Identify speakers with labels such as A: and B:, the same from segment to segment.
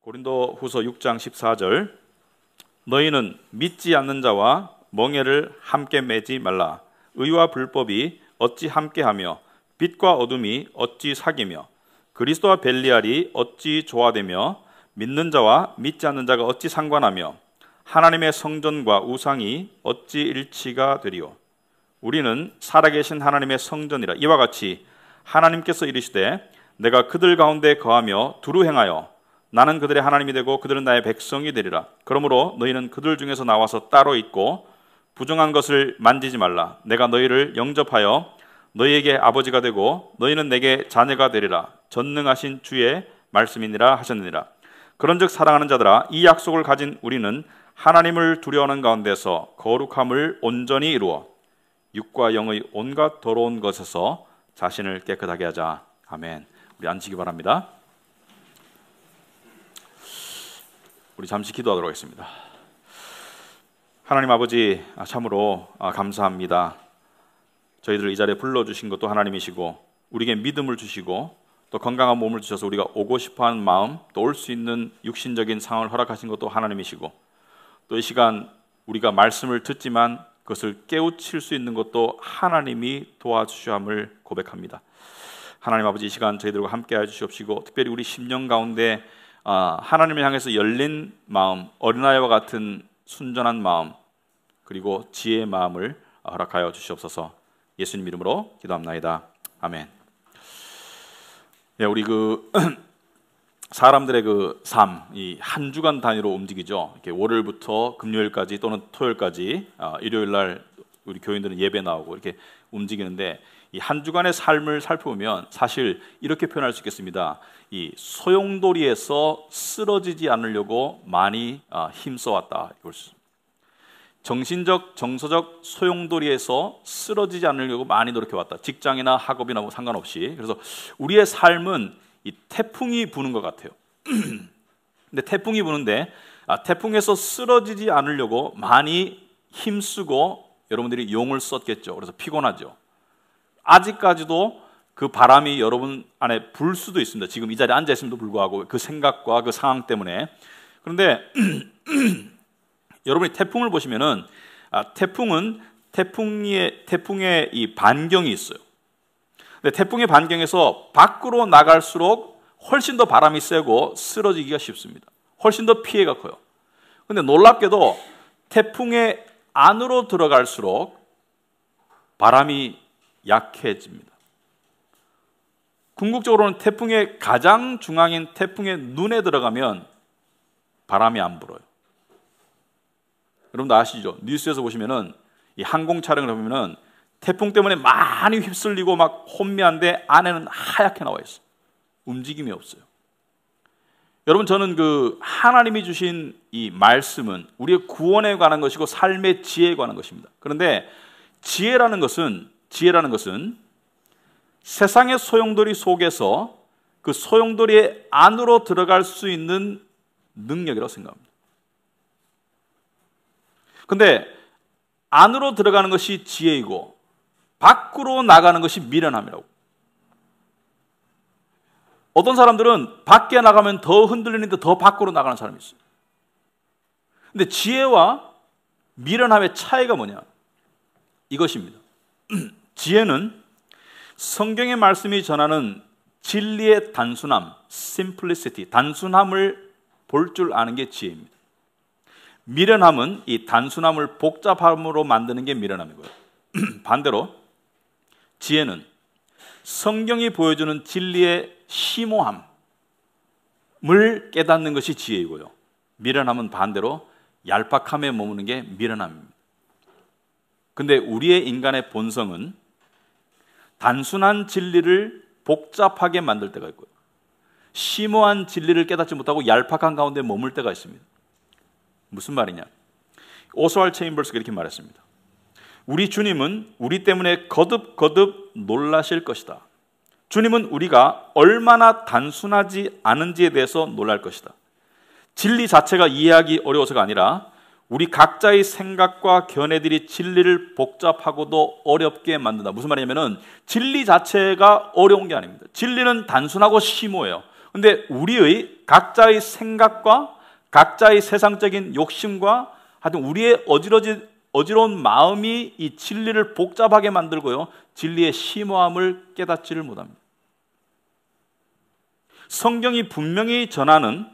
A: 고린도후서 6장 14절 너희는 믿지 않는 자와 멍에를 함께 매지 말라. 의와 불법이 어찌 함께하며 빛과 어둠이 어찌 사귀며 그리스도와 벨리알이 어찌 조화되며 믿는 자와 믿지 않는 자가 어찌 상관하며 하나님의 성전과 우상이 어찌 일치가 되리요. 우리는 살아계신 하나님의 성전이라. 이와 같이 하나님께서 이르시되 내가 그들 가운데 거하며 두루 행하여 나는 그들의 하나님이 되고 그들은 나의 백성이 되리라. 그러므로 너희는 그들 중에서 나와서 따로 있고 부정한 것을 만지지 말라. 내가 너희를 영접하여 너희에게 아버지가 되고 너희는 내게 자녀가 되리라. 전능하신 주의 말씀이니라 하셨느니라. 그런즉 사랑하는 자들아, 이 약속을 가진 우리는 하나님을 두려워하는 가운데서 거룩함을 온전히 이루어 육과 영의 온갖 더러운 것에서 자신을 깨끗하게 하자. 아멘. 우리 앉으시기 바랍니다. 우리 잠시 기도하도록 하겠습니다. 하나님 아버지, 참으로 감사합니다. 저희들을 이 자리에 불러주신 것도 하나님이시고 우리에게 믿음을 주시고 또 건강한 몸을 주셔서 우리가 오고 싶어하는 마음, 또 올 수 있는 육신적인 상황을 허락하신 것도 하나님이시고 또 이 시간 우리가 말씀을 듣지만 그것을 깨우칠 수 있는 것도 하나님이 도와주셔야 함을 고백합니다. 하나님 아버지, 이 시간 저희들과 함께해 주시옵시고 특별히 우리 심령 가운데 하나님을 향해서 열린 마음, 어린아이와 같은 순전한 마음, 그리고 지혜의 마음을 허락하여 주시옵소서. 예수님 이름으로 기도합나이다. 아멘. 네, 우리 사람들의 삶, 이 한 주간 단위로 움직이죠. 이렇게 월요일부터 금요일까지 또는 토요일까지, 일요일 날 우리 교인들은 예배 나오고 이렇게 움직이는데, 이 한 주간의 삶을 살펴보면 사실 이렇게 표현할 수 있겠습니다. 이 소용돌이에서 쓰러지지 않으려고 많이 힘써왔다. 정신적, 정서적 소용돌이에서 쓰러지지 않으려고 많이 노력해왔다. 직장이나 학업이나 뭐 상관없이. 그래서 우리의 삶은 이 태풍이 부는 것 같아요. 근데 태풍이 부는데 태풍에서 쓰러지지 않으려고 많이 힘쓰고 여러분들이 용을 썼겠죠. 그래서 피곤하죠. 아직까지도 그 바람이 여러분 안에 불 수도 있습니다. 지금 이 자리에 앉아 있음에도 불구하고 그 생각과 그 상황 때문에. 그런데 여러분이 태풍을 보시면은 태풍의 이 반경이 있어요. 근데 태풍의 반경에서 밖으로 나갈수록 훨씬 더 바람이 세고 쓰러지기가 쉽습니다. 훨씬 더 피해가 커요. 근데 놀랍게도 태풍의 안으로 들어갈수록 바람이 약해집니다. 궁극적으로는 태풍의 가장 중앙인 태풍의 눈에 들어가면 바람이 안 불어요. 여러분도 아시죠? 뉴스에서 보시면은 이 항공 촬영을 보면은 태풍 때문에 많이 휩쓸리고 막 혼미한데 안에는 하얗게 나와 있어요. 움직임이 없어요. 여러분, 저는 하나님이 주신 이 말씀은 우리의 구원에 관한 것이고 삶의 지혜에 관한 것입니다. 그런데 지혜라는 것은 세상의 소용돌이 속에서 그 소용돌이의 안으로 들어갈 수 있는 능력이라고 생각합니다. 근데 안으로 들어가는 것이 지혜이고 밖으로 나가는 것이 미련함이라고. 어떤 사람들은 밖에 나가면 더 흔들리는데 더 밖으로 나가는 사람이 있어요. 근데 지혜와 미련함의 차이가 뭐냐? 이것입니다. 지혜는 성경의 말씀이 전하는 진리의 단순함, simplicity, 단순함을 볼 줄 아는 게 지혜입니다. 미련함은 이 단순함을 복잡함으로 만드는 게 미련함이고요. 반대로 지혜는 성경이 보여주는 진리의 심오함을 깨닫는 것이 지혜이고요. 미련함은 반대로 얄팍함에 머무는 게 미련함입니다. 근데 우리의 인간의 본성은 단순한 진리를 복잡하게 만들 때가 있고요. 심오한 진리를 깨닫지 못하고 얄팍한 가운데 머물 때가 있습니다. 무슨 말이냐? 오스왈드 체인버스가 이렇게 말했습니다. 우리 주님은 우리 때문에 거듭 놀라실 것이다. 주님은 우리가 얼마나 단순하지 않은지에 대해서 놀랄 것이다. 진리 자체가 이해하기 어려워서가 아니라 우리 각자의 생각과 견해들이 진리를 복잡하고도 어렵게 만든다. 무슨 말이냐면은 진리 자체가 어려운 게 아닙니다. 진리는 단순하고 심오해요. 근데 우리의 각자의 생각과 각자의 세상적인 욕심과 하여튼 우리의 어지러운 마음이 이 진리를 복잡하게 만들고요, 진리의 심오함을 깨닫지를 못합니다. 성경이 분명히 전하는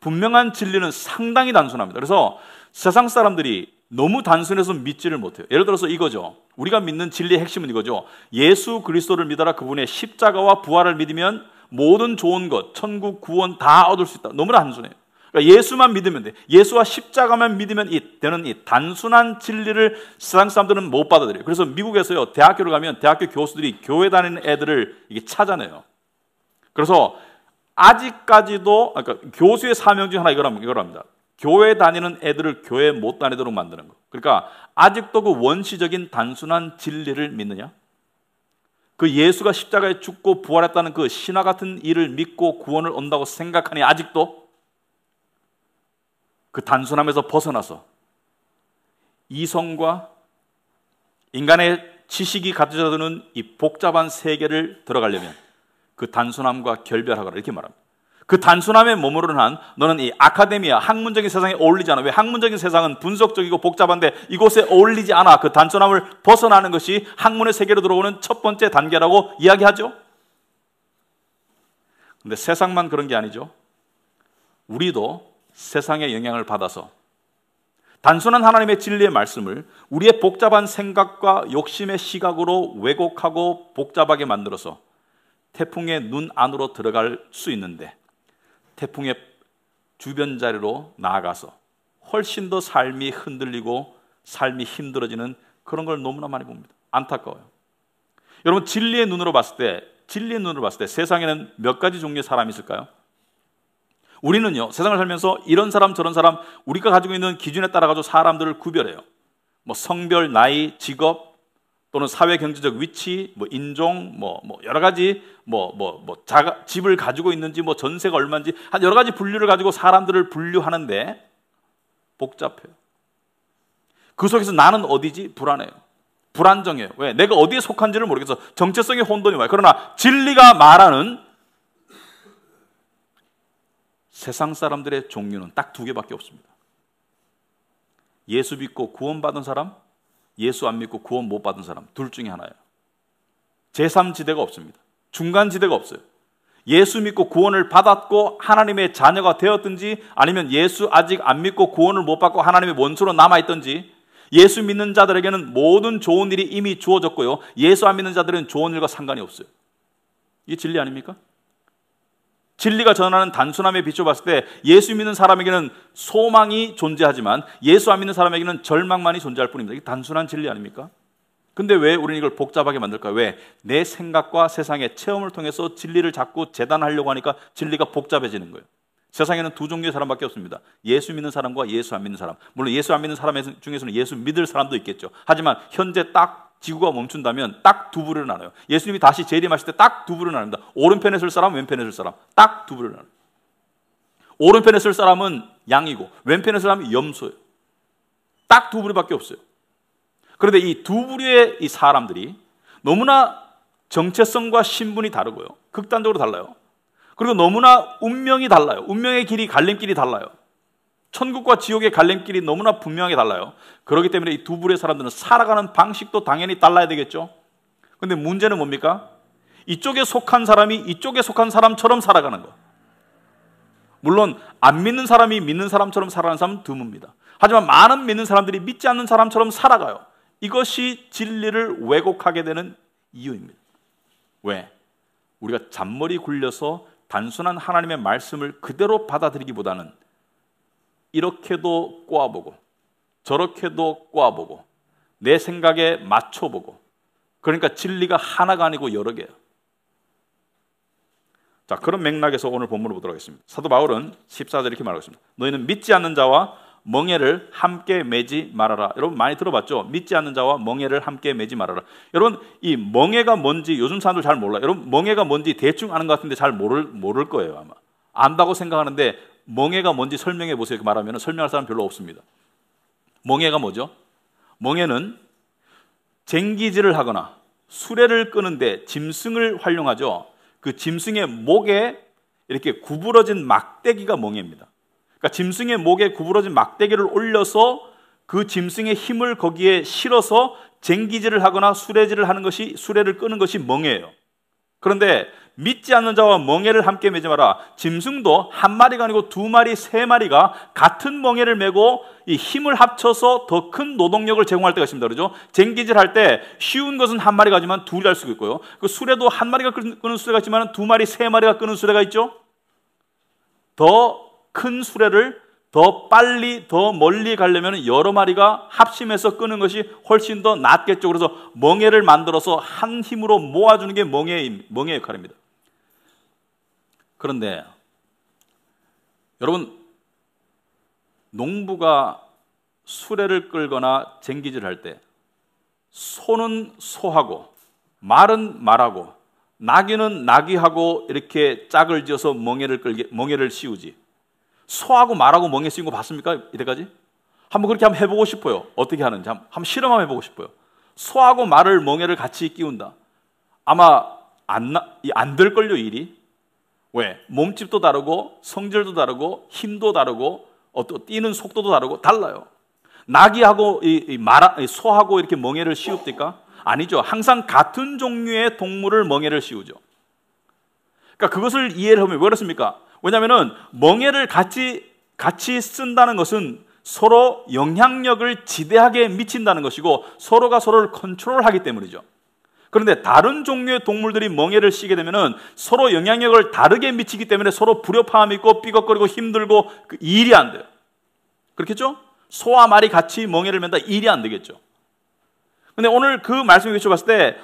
A: 분명한 진리는 상당히 단순합니다. 그래서 세상 사람들이 너무 단순해서 믿지를 못해요. 예를 들어서 이거죠. 우리가 믿는 진리의 핵심은 이거죠. 예수 그리스도를 믿어라. 그분의 십자가와 부활을 믿으면 모든 좋은 것, 천국, 구원 다 얻을 수 있다. 너무나 단순해요. 그러니까 예수만 믿으면 돼. 예수와 십자가만 믿으면 되는 이 단순한 진리를 세상 사람들은 못 받아들여요. 그래서 미국에서요, 대학교를 가면 대학교 교수들이 교회 다니는 애들을 이게 찾아내요. 그래서 아직까지도, 그러니까 교수의 사명 중 하나 이거랍니다. 교회 다니는 애들을 교회 못 다니도록 만드는 거. 그러니까 아직도 그 원시적인 단순한 진리를 믿느냐? 그 예수가 십자가에 죽고 부활했다는 그 신화 같은 일을 믿고 구원을 얻는다고 생각하니 아직도 그 단순함에서 벗어나서 이성과 인간의 지식이 갖춰져드는 이 복잡한 세계를 들어가려면 그 단순함과 결별하거라 이렇게 말합니다. 그 단순함에 머무르는 한 너는 이 아카데미아, 학문적인 세상에 어울리지 않아. 왜? 학문적인 세상은 분석적이고 복잡한데 이곳에 어울리지 않아. 그 단순함을 벗어나는 것이 학문의 세계로 들어오는 첫 번째 단계라고 이야기하죠. 근데 세상만 그런 게 아니죠. 우리도 세상의 영향을 받아서 단순한 하나님의 진리의 말씀을 우리의 복잡한 생각과 욕심의 시각으로 왜곡하고 복잡하게 만들어서 태풍의 눈 안으로 들어갈 수 있는데 태풍의 주변 자리로 나아가서 훨씬 더 삶이 흔들리고 삶이 힘들어지는 그런 걸 너무나 많이 봅니다. 안타까워요. 여러분, 진리의 눈으로 봤을 때 세상에는 몇 가지 종류의 사람이 있을까요? 우리는요, 세상을 살면서 이런 사람 저런 사람 우리가 가지고 있는 기준에 따라 가지고 사람들을 구별해요. 뭐 성별, 나이, 직업 또는 사회 경제적 위치, 뭐 인종, 뭐 여러 가지 집을 가지고 있는지, 뭐 전세가 얼마인지 한 여러 가지 분류를 가지고 사람들을 분류하는데 복잡해요. 그 속에서 나는 어디지? 불안해요. 불안정해요. 왜? 내가 어디에 속한지를 모르겠어. 정체성의 혼돈이 와요. 그러나 진리가 말하는 세상 사람들의 종류는 딱 두 개밖에 없습니다. 예수 믿고 구원받은 사람, 예수 안 믿고 구원 못 받은 사람, 둘 중에 하나예요. 제3지대가 없습니다. 중간지대가 없어요. 예수 믿고 구원을 받았고 하나님의 자녀가 되었든지, 아니면 예수 아직 안 믿고 구원을 못 받고 하나님의 원수로 남아있든지, 예수 믿는 자들에게는 모든 좋은 일이 이미 주어졌고요, 예수 안 믿는 자들은 좋은 일과 상관이 없어요. 이게 진리 아닙니까? 진리가 전하는 단순함에 비춰봤을 때 예수 믿는 사람에게는 소망이 존재하지만 예수 안 믿는 사람에게는 절망만이 존재할 뿐입니다. 이게 단순한 진리 아닙니까? 근데 왜 우리는 이걸 복잡하게 만들까요? 왜? 내 생각과 세상의 체험을 통해서 진리를 자꾸 재단하려고 하니까 진리가 복잡해지는 거예요. 세상에는 두 종류의 사람밖에 없습니다. 예수 믿는 사람과 예수 안 믿는 사람. 물론 예수 안 믿는 사람 중에서는 예수 믿을 사람도 있겠죠. 하지만 현재 딱 지구가 멈춘다면 딱 두 부류로 나눠요. 예수님이 다시 재림하실 때 딱 두 부류로 나눕니다. 오른편에 설 사람, 왼편에 설 사람. 딱 두 부류로 나눠요. 오른편에 설 사람은 양이고 왼편에 설 사람이 염소예요. 딱 두 부류밖에 없어요. 그런데 이 두 부류의 이 사람들이 너무나 정체성과 신분이 다르고요, 극단적으로 달라요. 그리고 너무나 운명이 달라요. 운명의 길이, 갈림길이 달라요. 천국과 지옥의 갈림길이 너무나 분명하게 달라요. 그렇기 때문에 이 두 부류의 사람들은 살아가는 방식도 당연히 달라야 되겠죠. 그런데 문제는 뭡니까? 이쪽에 속한 사람이 이쪽에 속한 사람처럼 살아가는 거. 물론 안 믿는 사람이 믿는 사람처럼 살아가는 사람은 드뭅니다. 하지만 많은 믿는 사람들이 믿지 않는 사람처럼 살아가요. 이것이 진리를 왜곡하게 되는 이유입니다. 왜? 우리가 잔머리 굴려서 단순한 하나님의 말씀을 그대로 받아들이기보다는 이렇게도 꼬아보고 저렇게도 꼬아보고 내 생각에 맞춰보고, 그러니까 진리가 하나가 아니고 여러 개예요. 자, 그런 맥락에서 오늘 본문을 보도록 하겠습니다. 사도 바울은 14절에 이렇게 말하고 있습니다. 너희는 믿지 않는 자와 멍에를 함께 매지 말아라. 여러분 많이 들어봤죠? 믿지 않는 자와 멍에를 함께 매지 말아라. 여러분, 이 멍에가 뭔지 요즘 사람들 잘 몰라요. 여러분, 멍에가 뭔지 대충 아는 것 같은데 잘 모를 거예요. 아마 안다고 생각하는데 멍에가 뭔지 설명해 보세요. 이렇게 말하면 설명할 사람 별로 없습니다. 멍에가 뭐죠? 멍에는 쟁기질을 하거나 수레를 끄는데 짐승을 활용하죠. 그 짐승의 목에 이렇게 구부러진 막대기가 멍에입니다. 그러니까 짐승의 목에 구부러진 막대기를 올려서 그 짐승의 힘을 거기에 실어서 쟁기질을 하거나 수레질을 하는 것이, 수레를 끄는 것이 멍에예요. 그런데 믿지 않는 자와 멍에를 함께 매지 마라. 짐승도 한 마리가 아니고 두 마리, 세 마리가 같은 멍에를 메고 이 힘을 합쳐서 더 큰 노동력을 제공할 때가 있습니다. 그렇죠? 쟁기질 할 때 쉬운 것은 한 마리가 하지만 둘이 할 수가 있고요. 그 수레도 한 마리가 끄는 수레가 있지만 두 마리, 세 마리가 끄는 수레가 있죠. 더 큰 수레를 더 빨리, 더 멀리 가려면 여러 마리가 합심해서 끄는 것이 훨씬 더 낫겠죠. 그래서 멍에를 만들어서 한 힘으로 모아주는 게 멍에의 역할입니다. 그런데 여러분, 농부가 수레를 끌거나 쟁기질 할 때 소는 소하고 말은 말하고 나귀는 나귀하고 이렇게 짝을 지어서 멍에를 씌우지. 소하고 말하고 멍에 씌운 거 봤습니까? 이때까지? 한번 그렇게 한번 해보고 싶어요. 어떻게 하는지 한번 실험 한번 해보고 싶어요. 소하고 말을 멍에를 같이 끼운다. 아마 안 될걸요, 일이. 왜? 몸집도 다르고 성질도 다르고 힘도 다르고 또 뛰는 속도도 다르고 달라요. 나귀하고 소하고 이렇게 멍에를 씌웁니까? 아니죠. 항상 같은 종류의 동물을 멍에를 씌우죠. 그러니까 그것을 이해를 하면 왜 그렇습니까? 왜냐하면 멍에를 같이 쓴다는 것은 서로 영향력을 지대하게 미친다는 것이고 서로가 서로를 컨트롤하기 때문이죠. 그런데 다른 종류의 동물들이 멍에를 씌게 되면 서로 영향력을 다르게 미치기 때문에 서로 불협화음이 있고 삐걱거리고 힘들고 일이 안 돼요. 그렇겠죠? 소와 말이 같이 멍에를 맨다, 일이 안 되겠죠. 근데 오늘 그 말씀을 외쳐봤을 때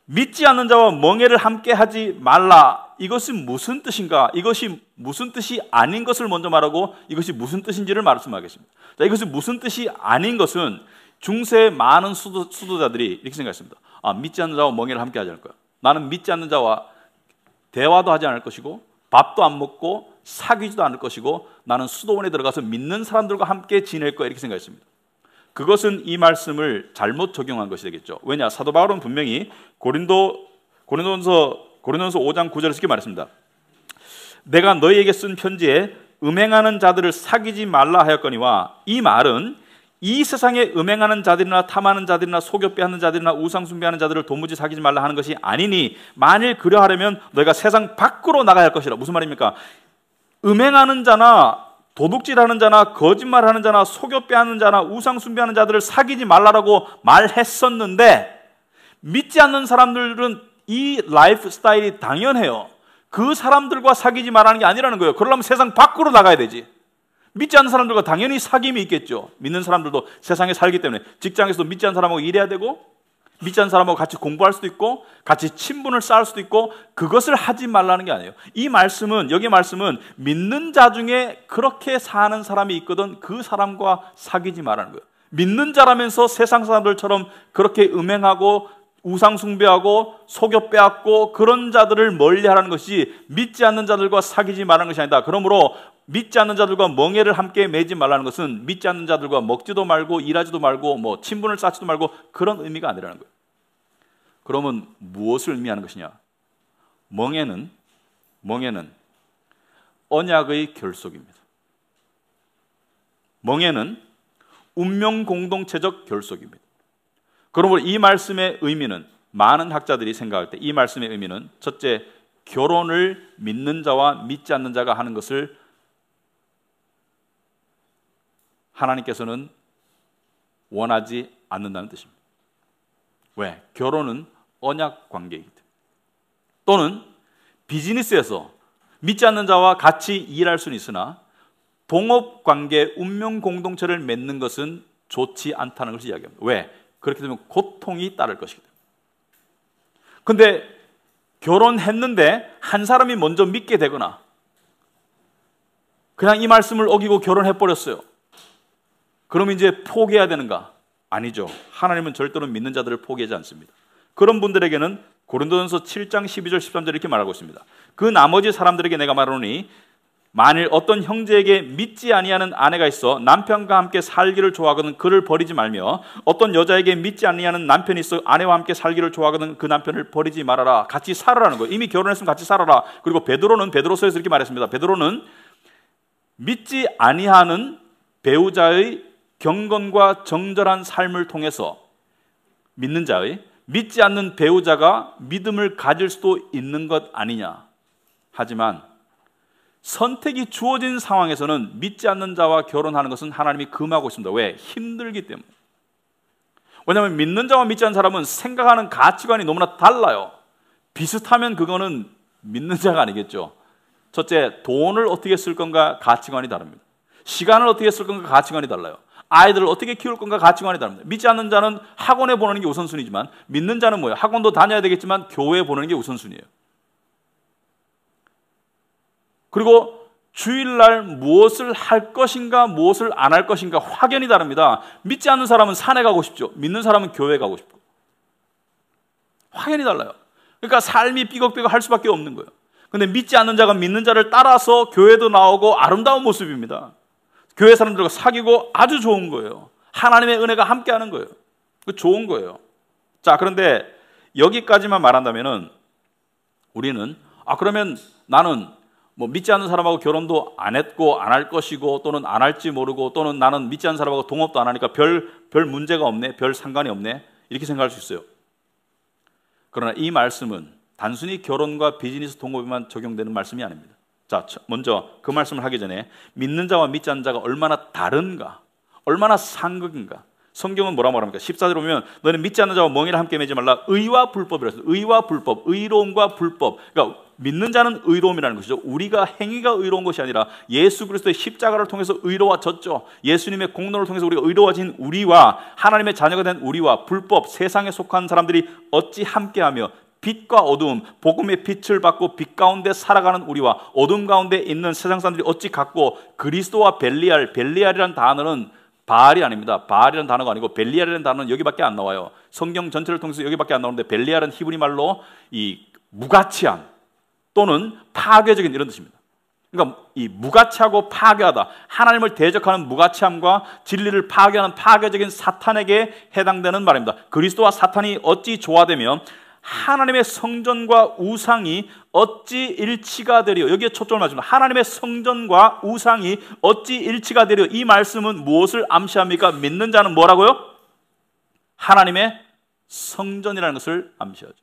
A: 믿지 않는 자와 멍에를 함께 하지 말라. 이것이 무슨 뜻인가? 이것이 무슨 뜻이 아닌 것을 먼저 말하고 이것이 무슨 뜻인지를 말씀하겠습니다. 자, 이것이 무슨 뜻이 아닌 것은 중세의 많은 수도자들이 이렇게 생각했습니다. 믿지 않는 자와 멍에를 함께 하지 않을 거야. 나는 믿지 않는 자와 대화도 하지 않을 것이고 밥도 안 먹고 사귀지도 않을 것이고 나는 수도원에 들어가서 믿는 사람들과 함께 지낼 거야, 이렇게 생각했습니다. 그것은 이 말씀을 잘못 적용한 것이 되겠죠. 왜냐? 사도 바울은 분명히 고린도전서 5장 9절에서 이렇게 말했습니다. 내가 너희에게 쓴 편지에 음행하는 자들을 사귀지 말라 하였거니와, 이 말은 이 세상에 음행하는 자들이나 탐하는 자들이나 속여 빼앗는 자들이나 우상 숭배하는 자들을 도무지 사귀지 말라 하는 것이 아니니, 만일 그려하려면 너희가 세상 밖으로 나가야 할 것이라. 무슨 말입니까? 음행하는 자나 도둑질하는 자나 거짓말하는 자나 속여 빼앗는 자나 우상 숭배하는 자들을 사귀지 말라라고 말했었는데, 믿지 않는 사람들은 이 라이프 스타일이 당연해요. 그 사람들과 사귀지 말라는 게 아니라는 거예요. 그러려면 세상 밖으로 나가야 되지. 믿지 않는 사람들과 당연히 사귐이 있겠죠. 믿는 사람들도 세상에 살기 때문에 직장에서도 믿지 않는 사람하고 일해야 되고, 믿지 않는 사람하고 같이 공부할 수도 있고, 같이 친분을 쌓을 수도 있고, 그것을 하지 말라는 게 아니에요. 여기 말씀은 믿는 자 중에 그렇게 사는 사람이 있거든, 그 사람과 사귀지 말라는 거예요. 믿는 자라면서 세상 사람들처럼 그렇게 음행하고 우상 숭배하고 속여 빼앗고 그런 자들을 멀리하라는 것이 믿지 않는 자들과 사귀지 말라는 것이 아니다. 그러므로 믿지 않는 자들과 멍에를 함께 매지 말라는 것은 믿지 않는 자들과 먹지도 말고 일하지도 말고 친분을 쌓지도 말고 그런 의미가 아니라는 거예요. 그러면 무엇을 의미하는 것이냐? 멍에는 언약의 결속입니다. 멍에는 운명 공동체적 결속입니다. 그러므로 이 말씀의 의미는, 많은 학자들이 생각할 때 이 말씀의 의미는, 첫째, 결혼을 믿는 자와 믿지 않는 자가 하는 것을 하나님께서는 원하지 않는다는 뜻입니다. 왜? 결혼은 언약 관계이기 때문에. 또는 비즈니스에서 믿지 않는 자와 같이 일할 수는 있으나 동업 관계, 운명 공동체를 맺는 것은 좋지 않다는 것을 이야기합니다. 왜? 그렇게 되면 고통이 따를 것이기 때문에. 근데 결혼했는데 한 사람이 먼저 믿게 되거나 그냥 이 말씀을 어기고 결혼해버렸어요. 그럼 이제 포기해야 되는가? 아니죠. 하나님은 절대로 믿는 자들을 포기하지 않습니다. 그런 분들에게는 고린도전서 7장 12절 13절 이렇게 말하고 있습니다. 그 나머지 사람들에게 내가 말하노니 만일 어떤 형제에게 믿지 아니하는 아내가 있어 남편과 함께 살기를 좋아하거든 그를 버리지 말며 어떤 여자에게 믿지 아니하는 남편이 있어 아내와 함께 살기를 좋아하거든 그 남편을 버리지 말아라. 같이 살아라는 거예요. 이미 결혼했으면 같이 살아라. 그리고 베드로는 베드로서에서 이렇게 말했습니다. 베드로는 믿지 아니하는 배우자의 경건과 정절한 삶을 통해서 믿는 자의 믿지 않는 배우자가 믿음을 가질 수도 있는 것 아니냐. 하지만 선택이 주어진 상황에서는 믿지 않는 자와 결혼하는 것은 하나님이 금하고 있습니다. 왜? 힘들기 때문에. 왜냐하면 믿는 자와 믿지 않는 사람은 생각하는 가치관이 너무나 달라요. 비슷하면 그거는 믿는 자가 아니겠죠. 첫째, 돈을 어떻게 쓸 건가 가치관이 다릅니다. 시간을 어떻게 쓸 건가 가치관이 달라요. 아이들을 어떻게 키울 건가 가치관이 다릅니다. 믿지 않는 자는 학원에 보내는 게 우선순위지만 믿는 자는 뭐예요? 학원도 다녀야 되겠지만 교회에 보내는 게 우선순위예요. 그리고 주일날 무엇을 할 것인가 무엇을 안 할 것인가 확연히 다릅니다. 믿지 않는 사람은 산에 가고 싶죠. 믿는 사람은 교회에 가고 싶고. 확연히 달라요. 그러니까 삶이 삐걱삐걱 할 수밖에 없는 거예요. 근데 믿지 않는 자가 믿는 자를 따라서 교회도 나오고 아름다운 모습입니다. 교회 사람들과 사귀고 아주 좋은 거예요. 하나님의 은혜가 함께하는 거예요. 좋은 거예요. 자, 그런데 여기까지만 말한다면은 우리는 그러면 나는 뭐 믿지 않는 사람하고 결혼도 안 했고 안 할 것이고 또는 안 할지 모르고 또는 나는 믿지 않는 사람하고 동업도 안 하니까 별 문제가 없네, 별 상관이 없네 이렇게 생각할 수 있어요. 그러나 이 말씀은 단순히 결혼과 비즈니스 동업에만 적용되는 말씀이 아닙니다. 자, 먼저 그 말씀을 하기 전에 믿는 자와 믿지 않는 자가 얼마나 다른가, 얼마나 상극인가. 성경은 뭐라고 말합니까? 14절 보면 너는 믿지 않는 자와 멍에를 함께 매지 말라. 의와 불법이라서 의와 불법, 의로움과 불법. 그러니까 믿는 자는 의로움이라는 것이죠. 우리가 행위가 의로운 것이 아니라 예수 그리스도의 십자가를 통해서 의로워졌죠. 예수님의 공로를 통해서 우리가 의로워진 우리와 하나님의 자녀가 된 우리와 불법, 세상에 속한 사람들이 어찌 함께하며 빛과 어두움, 복음의 빛을 받고 빛 가운데 살아가는 우리와 어둠 가운데 있는 세상 사람들이 어찌 같고 그리스도와 벨리알이라는 단어는 바알이 아닙니다. 바알이라는 단어가 아니고 벨리알이라는 단어는 여기밖에 안 나와요. 성경 전체를 통해서 여기밖에 안 나오는데 벨리알은 히브리 말로 이 무가치함 또는 파괴적인 이런 뜻입니다. 그러니까 이 무가치하고 파괴하다, 하나님을 대적하는 무가치함과 진리를 파괴하는 파괴적인 사탄에게 해당되는 말입니다. 그리스도와 사탄이 어찌 조화되며 하나님의 성전과 우상이 어찌 일치가 되려. 여기에 초점을 맞춥니다. 하나님의 성전과 우상이 어찌 일치가 되려. 이 말씀은 무엇을 암시합니까? 믿는 자는 뭐라고요? 하나님의 성전이라는 것을 암시하죠.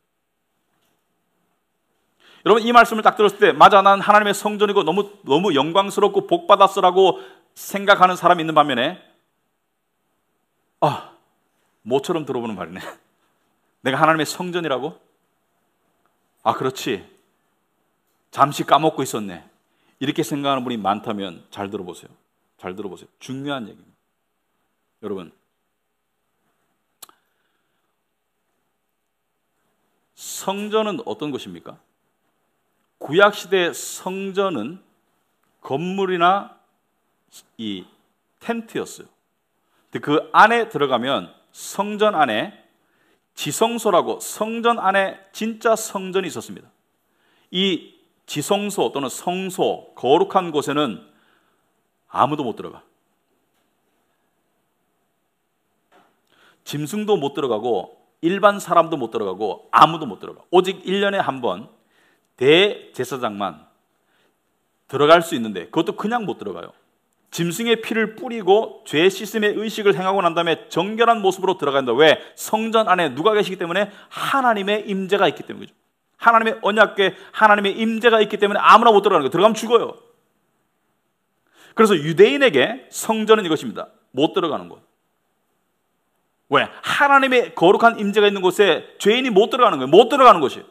A: 여러분, 이 말씀을 딱 들었을 때 맞아, 난 하나님의 성전이고 너무 영광스럽고 복받았어라고 생각하는 사람이 있는 반면에 모처럼 들어보는 말이네. 내가 하나님의 성전이라고? 그렇지. 잠시 까먹고 있었네. 이렇게 생각하는 분이 많다면 잘 들어보세요. 잘 들어보세요. 중요한 얘기입니다. 여러분, 성전은 어떤 것입니까? 구약시대 성전은 건물이나 이 텐트였어요. 근데 그 안에 들어가면 성전 안에 지성소라고 성전 안에 진짜 성전이 있었습니다. 이 지성소 또는 성소, 거룩한 곳에는 아무도 못 들어가. 짐승도 못 들어가고 일반 사람도 못 들어가고 아무도 못 들어가. 오직 1년에 한 번 대제사장만 들어갈 수 있는데 그것도 그냥 못 들어가요. 짐승의 피를 뿌리고 죄 씻음의 의식을 행하고 난 다음에 정결한 모습으로 들어간다. 왜? 성전 안에 누가 계시기 때문에? 하나님의 임재가 있기 때문이죠. 하나님의 언약궤, 하나님의 임재가 있기 때문에 아무나 못 들어가는 거예요. 들어가면 죽어요. 그래서 유대인에게 성전은 이것입니다. 못 들어가는 곳. 왜? 하나님의 거룩한 임재가 있는 곳에 죄인이 못 들어가는 거예요. 못 들어가는 곳이에요.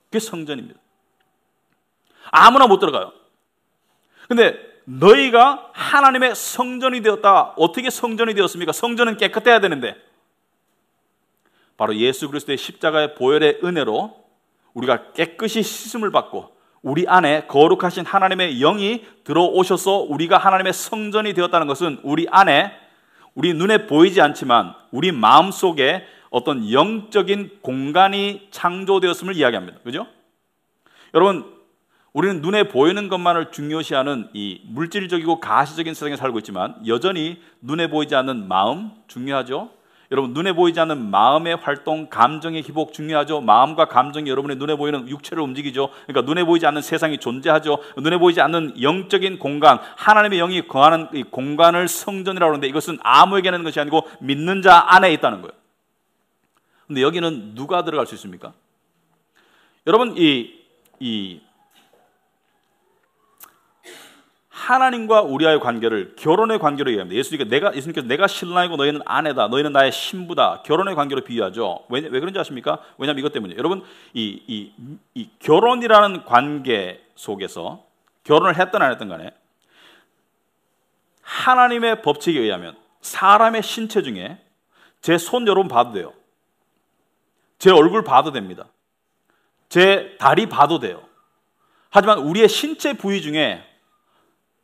A: 그게 성전입니다. 아무나 못 들어가요. 근데 너희가 하나님의 성전이 되었다. 어떻게 성전이 되었습니까? 성전은 깨끗해야 되는데 바로 예수 그리스도의 십자가의 보혈의 은혜로 우리가 깨끗이 씻음을 받고 우리 안에 거룩하신 하나님의 영이 들어오셔서 우리가 하나님의 성전이 되었다는 것은 우리 안에, 우리 눈에 보이지 않지만 우리 마음속에 어떤 영적인 공간이 창조되었음을 이야기합니다. 그죠? 여러분, 우리는 눈에 보이는 것만을 중요시하는 이 물질적이고 가시적인 세상에 살고 있지만 여전히 눈에 보이지 않는 마음 중요하죠. 여러분, 눈에 보이지 않는 마음의 활동, 감정의 기복 중요하죠. 마음과 감정이 여러분의 눈에 보이는 육체를 움직이죠. 그러니까 눈에 보이지 않는 세상이 존재하죠. 눈에 보이지 않는 영적인 공간, 하나님의 영이 거하는 이 공간을 성전이라고 하는데 이것은 아무에게나 있는 것이 아니고 믿는 자 안에 있다는 거예요. 근데 여기는 누가 들어갈 수 있습니까? 여러분, 하나님과 우리와의 관계를 결혼의 관계로 얘기합니다. 예수님께서 내가 신랑이고 너희는 아내다, 너희는 나의 신부다, 결혼의 관계로 비유하죠. 왜 그런지 아십니까? 왜냐하면 이것 때문이에요. 여러분, 이 결혼이라는 관계 속에서 결혼을 했든 안 했든 간에 하나님의 법칙에 의하면 사람의 신체 중에 제 손 여러분 봐도 돼요. 제 얼굴 봐도 됩니다. 제 다리 봐도 돼요. 하지만 우리의 신체 부위 중에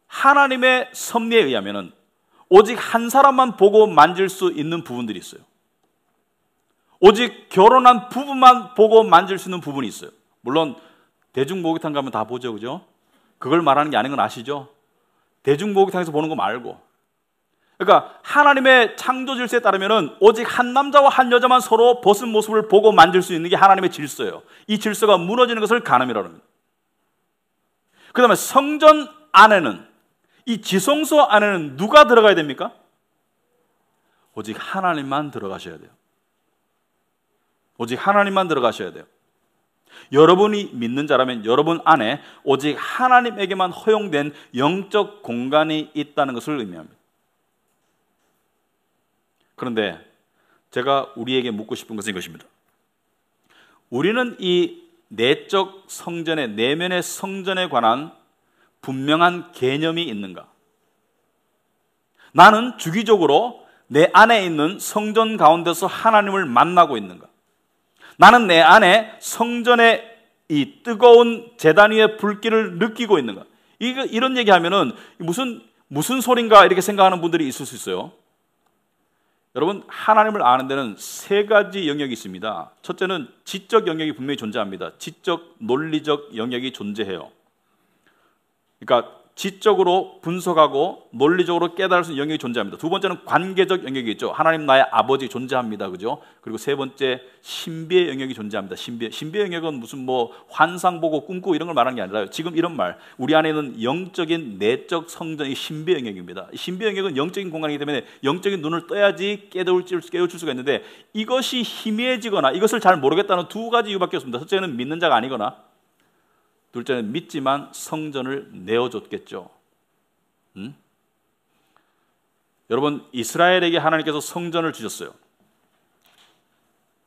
A: 하나님의 섭리에 의하면은 오직 한 사람만 보고 만질 수 있는 부분들이 있어요. 오직 결혼한 부부만 보고 만질 수 있는 부분이 있어요. 물론 대중목욕탕 가면 다 보죠, 그죠? 그걸 말하는 게 아닌 건 아시죠? 대중목욕탕에서 보는 거 말고. 그러니까 하나님의 창조 질서에 따르면은 오직 한 남자와 한 여자만 서로 벗은 모습을 보고 만질 수 있는 게 하나님의 질서예요. 이 질서가 무너지는 것을 간음이라고 합니다. 그 다음에 성전 안에는, 이 지성소 안에는 누가 들어가야 됩니까? 오직 하나님만 들어가셔야 돼요. 오직 하나님만 들어가셔야 돼요. 여러분이 믿는 자라면 여러분 안에 오직 하나님에게만 허용된 영적 공간이 있다는 것을 의미합니다. 그런데 제가 우리에게 묻고 싶은 것은 이것입니다. 우리는 이 내적 성전의, 내면의 성전에 관한 분명한 개념이 있는가? 나는 주기적으로 내 안에 있는 성전 가운데서 하나님을 만나고 있는가? 나는 내 안에 성전의 이 뜨거운 제단 위의 불길을 느끼고 있는가? 이런 얘기하면은 무슨 소린가 이렇게 생각하는 분들이 있을 수 있어요. 여러분, 하나님을 아는 데는 세 가지 영역이 있습니다. 첫째는 지적 영역이 분명히 존재합니다. 지적, 논리적 영역이 존재해요. 그러니까 지적으로 분석하고 논리적으로 깨달을 수 있는 영역이 존재합니다. 두 번째는 관계적 영역이 있죠. 하나님 나의 아버지 존재합니다. 그죠? 그리고 세 번째 신비의 영역이 존재합니다. 신비의 영역은 무슨 환상 보고 꿈꾸고 이런 걸 말하는 게 아니라요. 지금 이런 말, 우리 안에 있는 영적인 내적 성전이 신비의 영역입니다. 신비의 영역은 영적인 공간이기 때문에 영적인 눈을 떠야지 깨우칠 수가 있는데 이것이 희미해지거나 이것을 잘 모르겠다는 두 가지 이유밖에 없습니다. 첫째는 믿는 자가 아니거나 둘째는 믿지만 성전을 내어줬겠죠. 여러분, 이스라엘에게 하나님께서 성전을 주셨어요.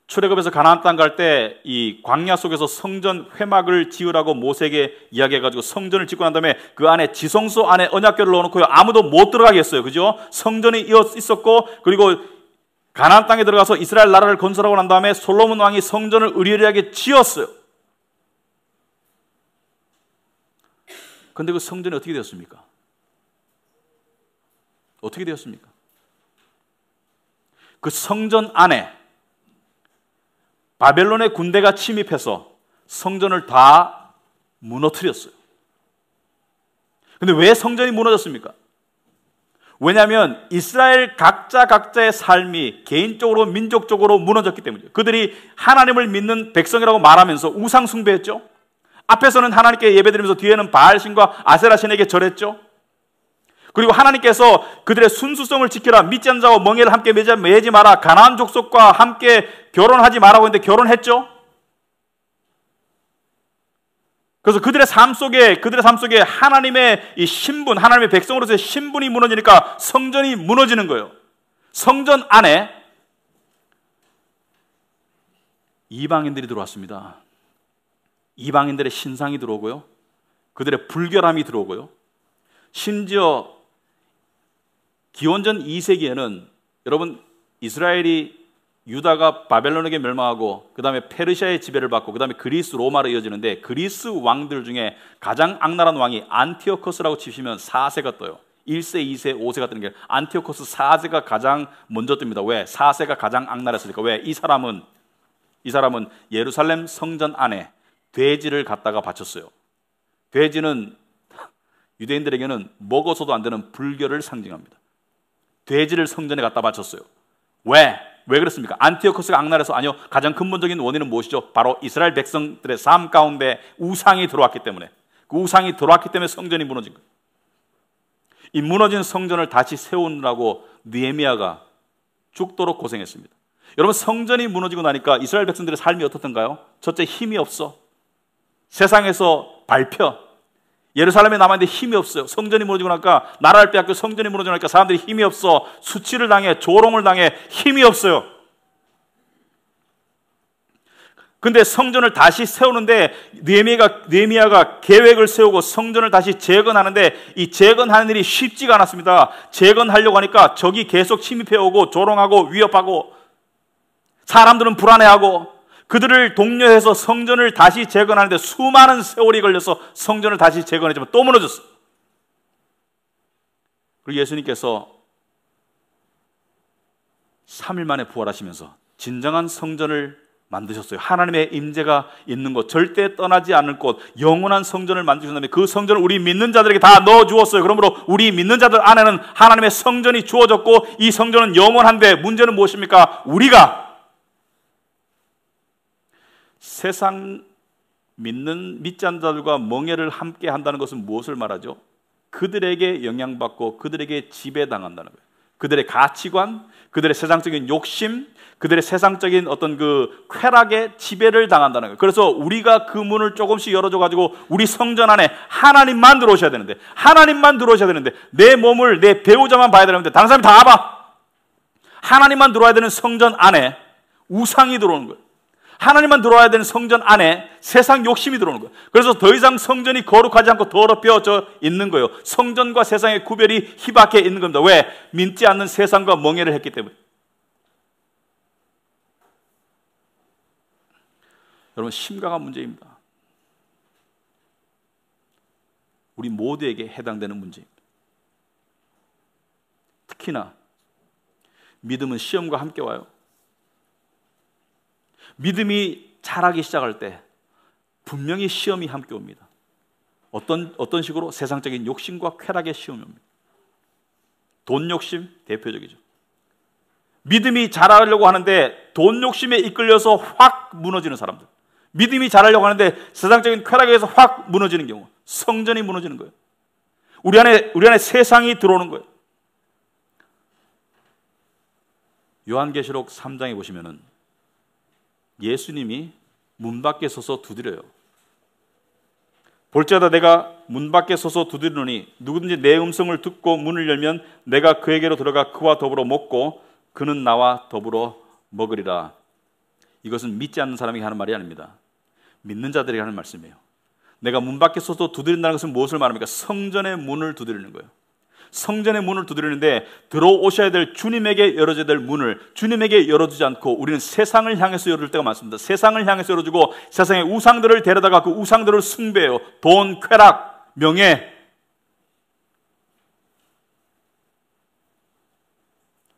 A: 출애굽에서 가나안 땅 갈 때 이 광야 속에서 성전 회막을 지으라고 모세에게 이야기해가지고 성전을 짓고 난 다음에 그 안에 지성소 안에 언약궤를 넣어놓고요. 아무도 못 들어가게 했어요. 그죠? 성전이 있었고 그리고 가나안 땅에 들어가서 이스라엘 나라를 건설하고 난 다음에 솔로몬 왕이 성전을 의리하게 지었어요. 그런데 그 성전이 어떻게 되었습니까? 어떻게 되었습니까? 그 성전 안에 바벨론의 군대가 침입해서 성전을 다 무너뜨렸어요. 그런데 왜 성전이 무너졌습니까? 왜냐하면 이스라엘 각자의 삶이 개인적으로 민족적으로 무너졌기 때문이죠. 그들이 하나님을 믿는 백성이라고 말하면서 우상 숭배했죠. 앞에서는 하나님께 예배드리면서 뒤에는 바알신과 아세라신에게 절했죠. 그리고 하나님께서 그들의 순수성을 지키라, 믿지 않는 자와 멍에를 함께 매지 마라, 가나안 족속과 함께 결혼하지 마라고 했는데 결혼했죠. 그래서 그들의 삶 속에 하나님의 이 신분, 하나님의 백성으로서의 신분이 무너지니까 성전이 무너지는 거예요. 성전 안에 이방인들이 들어왔습니다. 이방인들의 신상이 들어오고요. 그들의 불결함이 들어오고요. 심지어 기원전 2세기에는 여러분 이스라엘이 유다가 바벨론에게 멸망하고 그 다음에 페르시아의 지배를 받고 그 다음에 그리스 로마로 이어지는데 그리스 왕들 중에 가장 악랄한 왕이 안티오코스라고 치시면 4세가 떠요. 1세, 2세, 5세가 뜨는 게 안티오코스 4세가 가장 먼저 뜹니다. 왜? 4세가 가장 악랄했으니까. 왜? 이 사람은 예루살렘 성전 안에 돼지를 갖다가 바쳤어요. 돼지는 유대인들에게는 먹어서도 안 되는 불결을 상징합니다. 돼지를 성전에 갖다 바쳤어요. 왜 그렇습니까? 안티오코스가 악랄해서? 아니요. 가장 근본적인 원인은 무엇이죠? 바로 이스라엘 백성들의 삶 가운데 우상이 들어왔기 때문에, 그 우상이 들어왔기 때문에 성전이 무너진 거예요. 이 무너진 성전을 다시 세우느라고 느헤미야가 죽도록 고생했습니다. 여러분, 성전이 무너지고 나니까 이스라엘 백성들의 삶이 어떻던가요? 첫째, 힘이 없어. 세상에서 밟혀. 예루살렘에 남았는데 힘이 없어요. 성전이 무너지고 나니까, 나라를 빼앗겨 성전이 무너지고 나니까 사람들이 힘이 없어. 수치를 당해, 조롱을 당해, 힘이 없어요. 근데 성전을 다시 세우는데 느헤미야가 계획을 세우고 성전을 다시 재건하는데, 이 재건하는 일이 쉽지가 않았습니다. 재건하려고 하니까 적이 계속 침입해 오고 조롱하고 위협하고, 사람들은 불안해하고, 그들을 독려해서 성전을 다시 재건하는데 수많은 세월이 걸려서 성전을 다시 재건했지만 또 무너졌어요. 그리고 예수님께서 3일 만에 부활하시면서 진정한 성전을 만드셨어요. 하나님의 임재가 있는 곳, 절대 떠나지 않을 곳, 영원한 성전을 만드신 다음에 그 성전을 우리 믿는 자들에게 다 넣어주었어요. 그러므로 우리 믿는 자들 안에는 하나님의 성전이 주어졌고, 이 성전은 영원한데, 문제는 무엇입니까? 우리가 세상 믿지 않는 자들과 멍에를 함께 한다는 것은 무엇을 말하죠? 그들에게 영향받고 그들에게 지배당한다는 거예요. 그들의 가치관, 그들의 세상적인 욕심, 그들의 세상적인 어떤 그 쾌락에 지배를 당한다는 거예요. 그래서 우리가 그 문을 조금씩 열어줘가지고 우리 성전 안에 하나님만 들어오셔야 되는데, 내 몸을, 내 배우자만 봐야 되는데 다른 사람이 다 봐. 하나님만 들어와야 되는 성전 안에 우상이 들어오는 거예요. 하나님만 들어와야 되는 성전 안에 세상 욕심이 들어오는 거예요. 그래서 더 이상 성전이 거룩하지 않고 더럽혀져 있는 거예요. 성전과 세상의 구별이 희박해 있는 겁니다. 왜? 믿지 않는 세상과 멍해를 했기 때문에. 여러분, 심각한 문제입니다. 우리 모두에게 해당되는 문제입니다. 특히나 믿음은 시험과 함께 와요. 믿음이 자라기 시작할 때 분명히 시험이 함께 옵니다. 어떤 식으로? 세상적인 욕심과 쾌락의 시험이 옵니다. 돈 욕심 대표적이죠. 믿음이 자라려고 하는데 돈 욕심에 이끌려서 확 무너지는 사람들, 믿음이 자라려고 하는데 세상적인 쾌락에 의해서 확 무너지는 경우, 성전이 무너지는 거예요. 우리 안에 세상이 들어오는 거예요. 요한계시록 3장에 보시면은 예수님이 문 밖에 서서 두드려요. 볼지어다 내가 문 밖에 서서 두드리노니 누구든지 내 음성을 듣고 문을 열면 내가 그에게로 들어가 그와 더불어 먹고 그는 나와 더불어 먹으리라. 이것은 믿지 않는 사람에게 하는 말이 아닙니다. 믿는 자들에게 하는 말씀이에요. 내가 문 밖에 서서 두드린다는 것은 무엇을 말합니까? 성전의 문을 두드리는 거예요. 성전의 문을 두드리는데 들어오셔야 될 주님에게 열어줘야 될 문을 주님에게 열어주지 않고 우리는 세상을 향해서 열어줄 때가 많습니다. 세상을 향해서 열어주고 세상의 우상들을 데려다가 그 우상들을 숭배해요. 돈, 쾌락, 명예.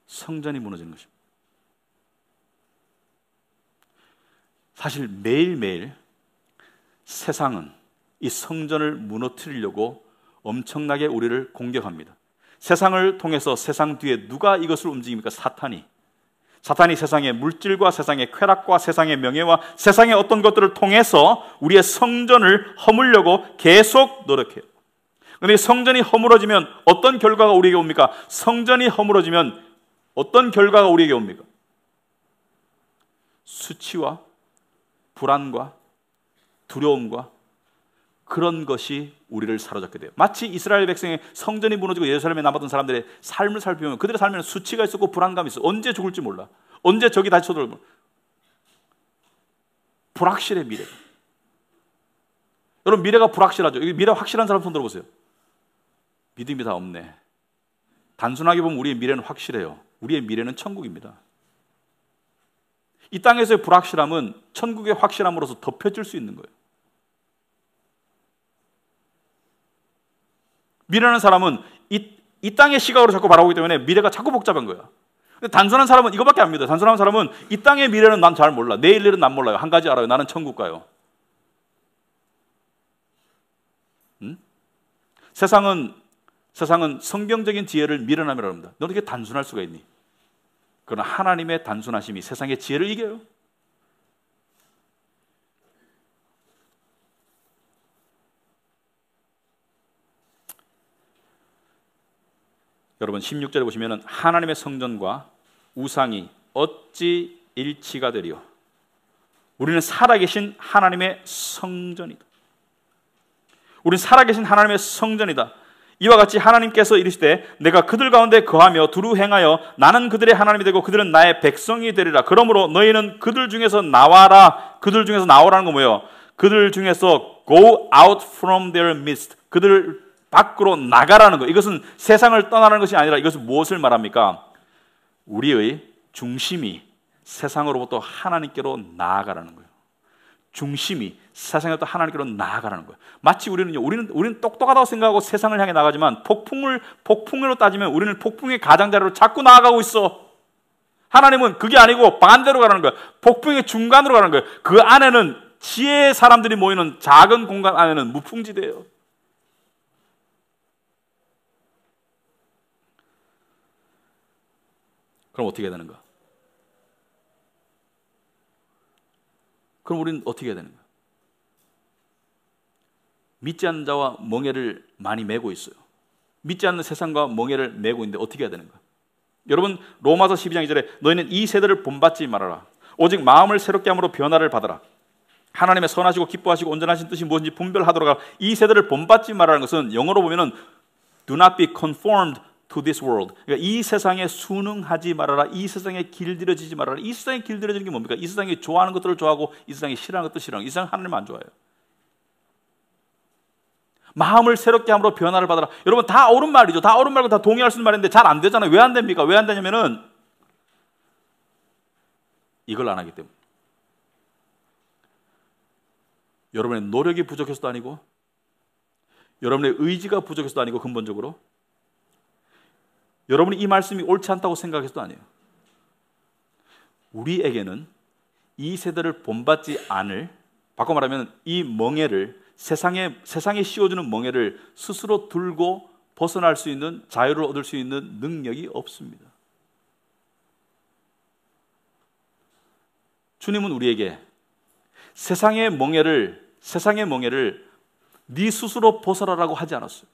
A: 성전이 무너지는 것입니다. 사실 매일매일 세상은 이 성전을 무너뜨리려고 엄청나게 우리를 공격합니다. 세상을 통해서 세상 뒤에 누가 이것을 움직입니까? 사탄이 세상의 물질과 세상의 쾌락과 세상의 명예와 세상의 어떤 것들을 통해서 우리의 성전을 허물려고 계속 노력해요. 그런데 성전이 허물어지면 어떤 결과가 우리에게 옵니까? 성전이 허물어지면 어떤 결과가 우리에게 옵니까? 수치와 불안과 두려움과 그런 것이 우리를 사로잡게 돼요. 마치 이스라엘 백성의 성전이 무너지고 예루살렘에 남았던 사람들의 삶을 살펴보면 그들의 삶에는 수치가 있었고 불안감이 있어. 언제 죽을지 몰라. 언제 적이 다시 쳐들어올지 몰라. 불확실해, 미래가. 여러분, 미래가 불확실하죠. 미래 확실한 사람 손 들어보세요. 믿음이 다 없네. 단순하게 보면 우리의 미래는 확실해요. 우리의 미래는 천국입니다. 이 땅에서의 불확실함은 천국의 확실함으로서 덮여질 수 있는 거예요. 미래라는 사람은 이 땅의 시각으로 자꾸 바라보기 때문에 미래가 자꾸 복잡한 거야. 근데 단순한 사람은 이거밖에 안 믿어요. 단순한 사람은 이 땅의 미래는 난 잘 몰라. 내일 일은 난 몰라요. 한 가지 알아요. 나는 천국 가요. 세상은 성경적인 지혜를 미련함이라고 합니다. 너 어떻게 단순할 수가 있니? 그러나 하나님의 단순하심이 세상의 지혜를 이겨요. 여러분 16절에 보시면 하나님의 성전과 우상이 어찌 일치가 되리요? 우리는 살아계신 하나님의 성전이다. 우리는 살아계신 하나님의 성전이다. 이와 같이 하나님께서 이르시되 내가 그들 가운데 거하며 두루 행하여 나는 그들의 하나님이 되고 그들은 나의 백성이 되리라. 그러므로 너희는 그들 중에서 나와라. 그들 중에서 나오라는 거 뭐예요? 그들 중에서 go out from their midst. 그들 밖으로 나가라는 거. 이것은 세상을 떠나는 것이 아니라 이것은 무엇을 말합니까? 우리의 중심이 세상으로부터 하나님께로 나아가라는 거예요. 중심이 세상에부터 하나님께로 나아가라는 거예요. 마치 우리는 똑똑하다고 생각하고 세상을 향해 나가지만 폭풍으로 따지면 우리는 폭풍의 가장자리로 자꾸 나아가고 있어. 하나님은 그게 아니고 반대로 가라는 거예요. 폭풍의 중간으로 가는 거예요. 그 안에는 지혜의 사람들이 모이는 작은 공간 안에는 무풍지대예요. 그럼 어떻게 해야 되는가? 그럼 우리는 어떻게 해야 되는가? 믿지 않는 자와 멍에를 많이 메고 있어요. 믿지 않는 세상과 멍에를 메고 있는데 어떻게 해야 되는가? 여러분 로마서 12장 2절에 너희는 이 세대를 본받지 말아라. 오직 마음을 새롭게 함으로 변화를 받아라. 하나님의 선하시고 기뻐하시고 온전하신 뜻이 무엇인지 분별하도록 하라. 이 세대를 본받지 말라는 것은 영어로 보면은 do not be conformed to this world. 그러니까 이 세상에 순응하지 말아라. 이 세상에 길들여지지 말아라. 이 세상에 길들여지는 게 뭡니까? 이 세상에 좋아하는 것들을 좋아하고 이 세상에 싫어하는 것들 싫어하고 이 세상 하나님 안 좋아해요. 마음을 새롭게 함으로 변화를 받아라. 여러분 다 옳은 말이죠. 다 옳은 말고 다 동의할 수 있는 말인데 잘 안 되잖아요. 왜 안 됩니까? 왜 안 되냐면은 이걸 안 하기 때문에. 여러분의 노력이 부족해서도 아니고 여러분의 의지가 부족해서도 아니고 근본적으로 여러분이 이 말씀이 옳지 않다고 생각해서도 아니에요. 우리에게는 이 세대를 본받지 않을, 바꿔 말하면 이 멍에를 세상에 씌워주는 멍에를 스스로 들고 벗어날 수 있는 자유를 얻을 수 있는 능력이 없습니다. 주님은 우리에게 세상의 멍에를 네 스스로 벗어라라고 하지 않았어요.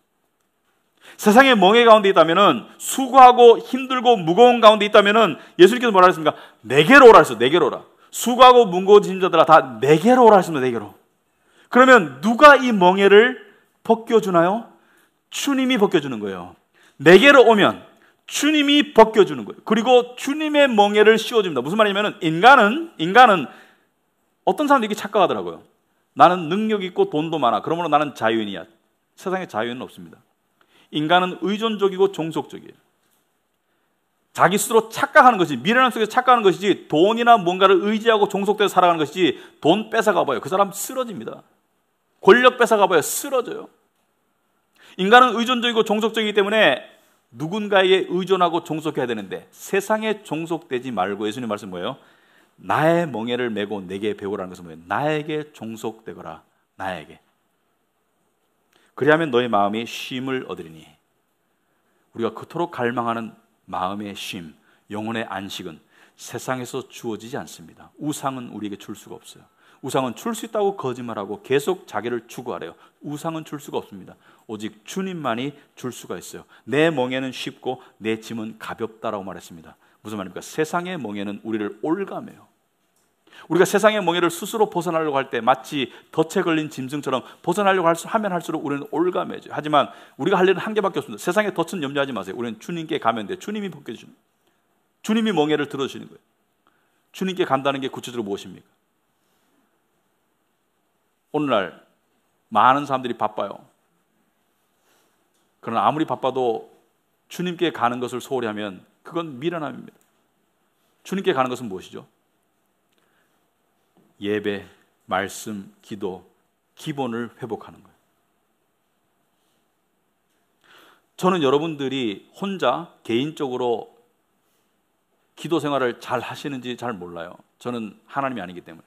A: 세상의 멍에 가운데 있다면은 수고하고 힘들고 무거운 가운데 있다면은 예수님께서 뭐라 했습니까? 내게로 오라 했어요. 내게로 오라. 수고하고 무거워진 자들아 다 내게로 오라 했습니다. 내게로. 그러면 누가 이 멍에를 벗겨주나요? 주님이 벗겨주는 거예요. 내게로 오면 주님이 벗겨주는 거예요. 그리고 주님의 멍에를 씌워줍니다. 무슨 말이냐면 인간은 어떤 사람들이 이렇게 착각하더라고요. 나는 능력 있고 돈도 많아. 그러므로 나는 자유인이야. 세상에 자유인은 없습니다. 인간은 의존적이고 종속적이에요. 자기 스스로 착각하는 것이, 미련함 속에서 착각하는 것이지 돈이나 뭔가를 의지하고 종속돼서 살아가는 것이지 돈 뺏어가 봐요. 그 사람 쓰러집니다. 권력 뺏어가 봐요. 쓰러져요. 인간은 의존적이고 종속적이기 때문에 누군가에게 의존하고 종속해야 되는데 세상에 종속되지 말고 예수님 말씀 뭐예요? 나의 멍에를 메고 내게 배우라는 것은 뭐예요? 나에게 종속되거라. 나에게. 그리하면 너의 마음이 쉼을 얻으리니. 우리가 그토록 갈망하는 마음의 쉼, 영혼의 안식은 세상에서 주어지지 않습니다. 우상은 우리에게 줄 수가 없어요. 우상은 줄 수 있다고 거짓말하고 계속 자기를 추구하래요. 우상은 줄 수가 없습니다. 오직 주님만이 줄 수가 있어요. 내 멍에는 쉽고 내 짐은 가볍다라고 말했습니다. 무슨 말입니까? 세상의 멍에는 우리를 올가매요. 우리가 세상의 멍에를 스스로 벗어나려고 할 때 마치 덫에 걸린 짐승처럼 벗어나려고 하면 할수록 우리는 올가매죠. 하지만 우리가 할 일은 한 개밖에 없습니다. 세상의 덫은 염려하지 마세요. 우리는 주님께 가면 돼요. 주님이 벗겨주시는 거예요. 주님이 멍에를 들어주시는 거예요. 주님께 간다는 게 구체적으로 무엇입니까? 오늘날 많은 사람들이 바빠요. 그러나 아무리 바빠도 주님께 가는 것을 소홀히 하면 그건 미련함입니다. 주님께 가는 것은 무엇이죠? 예배, 말씀, 기도, 기본을 회복하는 거예요. 저는 여러분들이 혼자 개인적으로 기도 생활을 잘 하시는지 잘 몰라요. 저는 하나님이 아니기 때문에.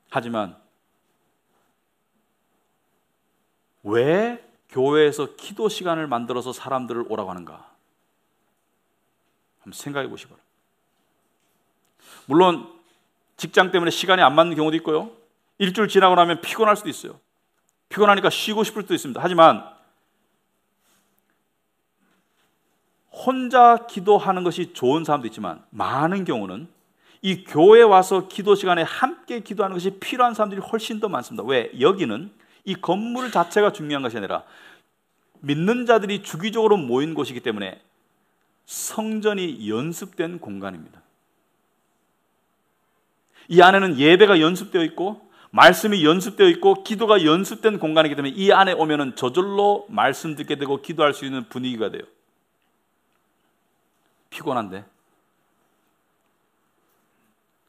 A: 하지만 왜 교회에서 기도 시간을 만들어서 사람들을 오라고 하는가? 한번 생각해 보시기 바랍니다. 물론 직장 때문에 시간이 안 맞는 경우도 있고요. 일주일 지나고 나면 피곤할 수도 있어요. 피곤하니까 쉬고 싶을 수도 있습니다. 하지만 혼자 기도하는 것이 좋은 사람도 있지만 많은 경우는 이 교회에 와서 기도 시간에 함께 기도하는 것이 필요한 사람들이 훨씬 더 많습니다. 왜? 여기는 이 건물 자체가 중요한 것이 아니라 믿는 자들이 주기적으로 모인 곳이기 때문에 성전이 연습된 공간입니다. 이 안에는 예배가 연습되어 있고 말씀이 연습되어 있고 기도가 연습된 공간이기 때문에 이 안에 오면은 저절로 말씀 듣게 되고 기도할 수 있는 분위기가 돼요. 피곤한데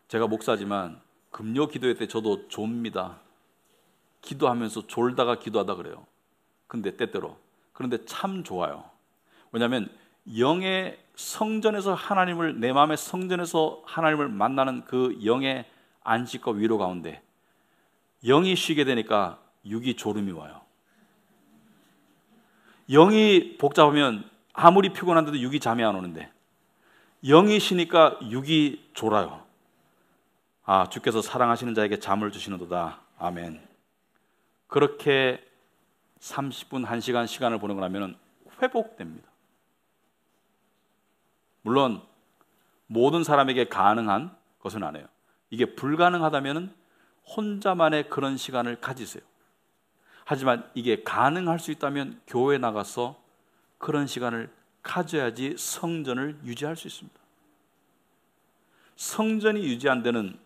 A: 제가 목사지만 금요 기도회 때 저도 졸립니다. 기도하면서 졸다가 기도하다 그래요. 근데 때때로 그런데 참 좋아요. 왜냐하면 영의 성전에서 하나님을 내 마음의 성전에서 하나님을 만나는 그 영의 안식과 위로 가운데 영이 쉬게 되니까 육이 졸음이 와요. 영이 복잡하면 아무리 피곤한데도 육이 잠이 안 오는데 영이 쉬니까 육이 졸아요. 아, 주께서 사랑하시는 자에게 잠을 주시는도다. 아멘. 그렇게 30분, 1시간 시간을 보내고 나면 회복됩니다. 물론 모든 사람에게 가능한 것은 아니에요. 이게 불가능하다면 혼자만의 그런 시간을 가지세요. 하지만 이게 가능할 수 있다면 교회에 나가서 그런 시간을 가져야지 성전을 유지할 수 있습니다. 성전이 유지 안 되는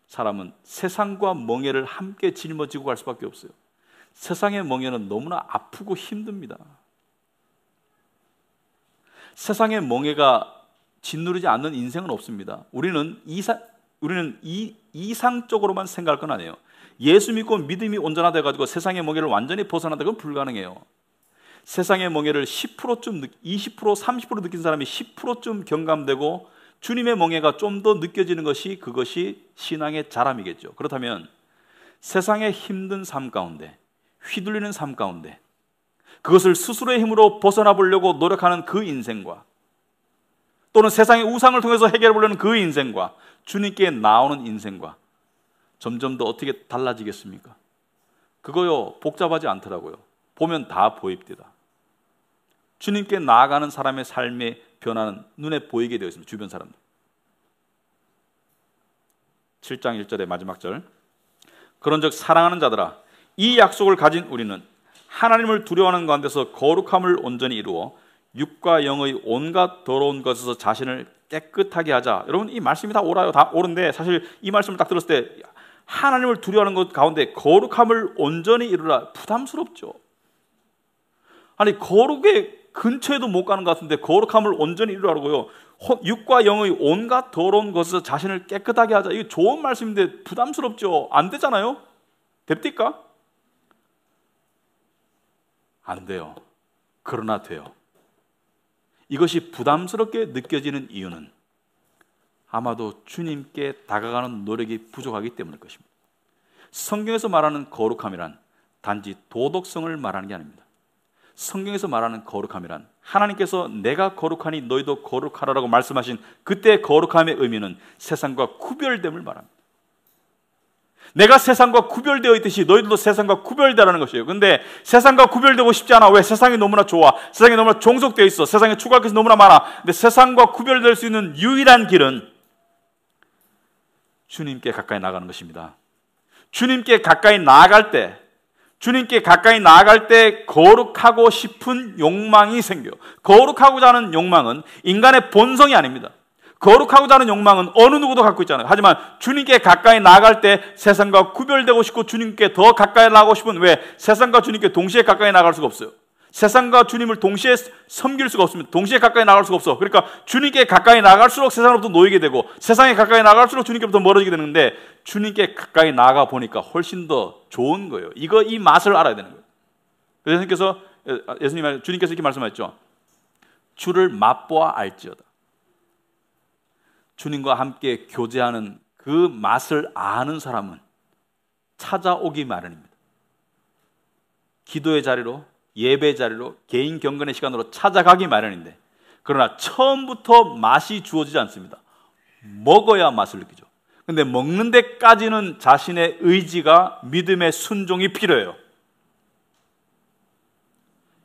A: 사람은 세상과 멍에를 함께 짊어지고 갈 수밖에 없어요. 세상의 멍에는 너무나 아프고 힘듭니다. 세상의 멍에가 짓누르지 않는 인생은 없습니다. 우리는 이상적으로만 생각할 건 아니에요. 예수 믿고 믿음이 온전하다 해가지고 세상의 멍에를 완전히 벗어난다, 그건 불가능해요. 세상의 멍에를 10%쯤, 20%, 30% 느낀 사람이 10%쯤 경감되고 주님의 멍에가 좀 더 느껴지는 것이 그것이 신앙의 자람이겠죠. 그렇다면 세상의 힘든 삶 가운데, 휘둘리는 삶 가운데 그것을 스스로의 힘으로 벗어나 보려고 노력하는 그 인생과 또는 세상의 우상을 통해서 해결해 보려는 그 인생과 주님께 나오는 인생과 점점 더 어떻게 달라지겠습니까? 그거요 복잡하지 않더라고요. 보면 다 보입니다. 주님께 나아가는 사람의 삶의 변화는 눈에 보이게 되어 있습니다. 주변 사람들. 7장 1절의 마지막 절. 그런즉 사랑하는 자들아, 이 약속을 가진 우리는 하나님을 두려워하는 가운데서 거룩함을 온전히 이루어 육과 영의 온갖 더러운 것에서 자신을 깨끗하게 하자. 여러분, 이 말씀이 다 옳아요. 다 옳은데 사실 이 말씀을 딱 들었을 때 하나님을 두려워하는 것 가운데 거룩함을 온전히 이루라, 부담스럽죠. 아니, 거룩의 근처에도 못 가는 것 같은데 거룩함을 온전히 이루라고요. 육과 영의 온갖 더러운 것에서 자신을 깨끗하게 하자. 이게 좋은 말씀인데 부담스럽죠. 안 되잖아요. 됩니까? 안 돼요. 그러나 돼요. 이것이 부담스럽게 느껴지는 이유는 아마도 주님께 다가가는 노력이 부족하기 때문일 것입니다. 성경에서 말하는 거룩함이란 단지 도덕성을 말하는 게 아닙니다. 성경에서 말하는 거룩함이란 하나님께서 내가 거룩하니 너희도 거룩하라라고 말씀하신 그때 거룩함의 의미는 세상과 구별됨을 말합니다. 내가 세상과 구별되어 있듯이 너희들도 세상과 구별되라는 것이에요. 근데 세상과 구별되고 싶지 않아. 왜? 세상이 너무나 좋아. 세상이 너무나 종속되어 있어. 세상에 추구할 것이 너무나 많아. 근데 세상과 구별될 수 있는 유일한 길은 주님께 가까이 나가는 것입니다. 주님께 가까이 나아갈 때 거룩하고 싶은 욕망이 생겨요. 거룩하고자 하는 욕망은 인간의 본성이 아닙니다. 거룩하고자 하는 욕망은 어느 누구도 갖고 있잖아요. 하지만 주님께 가까이 나아갈 때 세상과 구별되고 싶고 주님께 더 가까이 나가고 싶은, 왜? 세상과 주님께 동시에 가까이 나갈 수가 없어요. 세상과 주님을 동시에 섬길 수가 없습니다. 동시에 가까이 나갈 수가 없어. 그러니까 주님께 가까이 나갈수록 세상으로부터 놓이게 되고 세상에 가까이 나갈수록 주님께부터 멀어지게 되는데 주님께 가까이 나가 보니까 훨씬 더 좋은 거예요. 이 맛을 알아야 되는 거예요. 그래서 주님께서 이렇게 말씀하셨죠. 주를 맛보아 알지어다. 주님과 함께 교제하는 그 맛을 아는 사람은 찾아오기 마련입니다. 기도의 자리로, 예배 자리로 개인 경건의 시간으로 찾아가기 마련인데, 그러나 처음부터 맛이 주어지지 않습니다. 먹어야 맛을 느끼죠. 근데 먹는 데까지는 자신의 의지가, 믿음의 순종이 필요해요.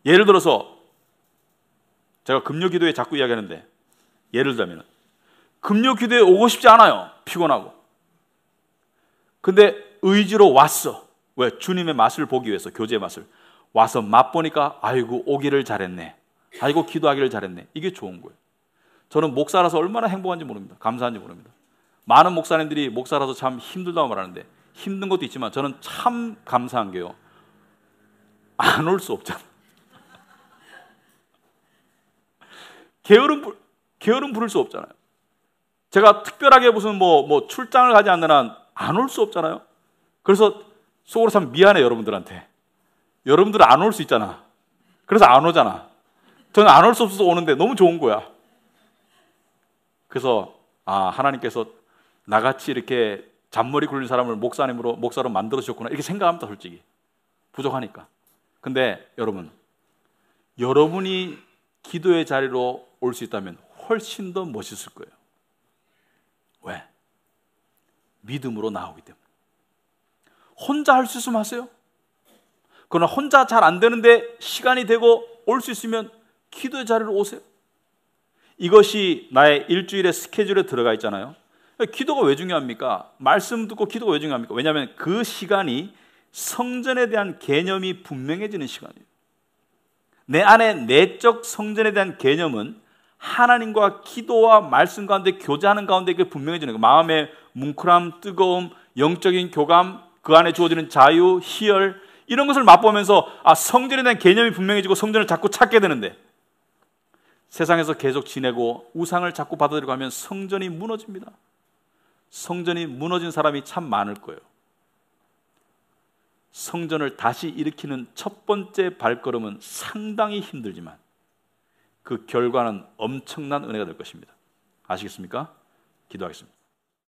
A: 예를 들어서 제가 금요 기도에 자꾸 이야기하는데, 예를 들자면 금요 기도에 오고 싶지 않아요. 피곤하고. 근데 의지로 왔어. 왜? 주님의 맛을 보기 위해서, 교제의 맛을. 와서 맛보니까 아이고 오기를 잘했네, 아이고 기도하기를 잘했네. 이게 좋은 거예요. 저는 목사라서 얼마나 행복한지 모릅니다. 감사한지 모릅니다. 많은 목사님들이 목사라서 참 힘들다고 말하는데, 힘든 것도 있지만 저는 참 감사한 게요, 안 올 수 없잖아요. 게으름 부릴 수 없잖아요. 제가 특별하게 무슨 뭐 출장을 가지 않는 한 안 올 수 없잖아요. 그래서 속으로 참 미안해, 여러분들한테. 여러분들은 안 올 수 있잖아. 그래서 안 오잖아. 저는 안 올 수 없어서 오는데 너무 좋은 거야. 그래서 하나님께서 나같이 이렇게 잔머리 굴린 사람을 목사로 만들어 주셨구나, 이렇게 생각합니다. 솔직히 부족하니까. 근데 여러분이 기도의 자리로 올 수 있다면 훨씬 더 멋있을 거예요. 왜? 믿음으로 나오기 때문에. 혼자 할 수 있으면 하세요. 그러나 혼자 잘 안 되는데 시간이 되고 올 수 있으면 기도의 자리로 오세요. 이것이 나의 일주일의 스케줄에 들어가 있잖아요. 기도가 왜 중요합니까? 말씀 듣고 기도가 왜 중요합니까? 왜냐하면 그 시간이 성전에 대한 개념이 분명해지는 시간이에요. 내 안에 내적 성전에 대한 개념은 하나님과 기도와 말씀 가운데 교제하는 가운데 그게 분명해지는 거예요. 마음의 뭉클함, 뜨거움, 영적인 교감, 그 안에 주어지는 자유, 희열, 이런 것을 맛보면서 성전에 대한 개념이 분명해지고 성전을 자꾸 찾게 되는데, 세상에서 계속 지내고 우상을 자꾸 받아들이고 하면 성전이 무너집니다. 성전이 무너진 사람이 참 많을 거예요. 성전을 다시 일으키는 첫 번째 발걸음은 상당히 힘들지만 그 결과는 엄청난 은혜가 될 것입니다. 아시겠습니까? 기도하겠습니다.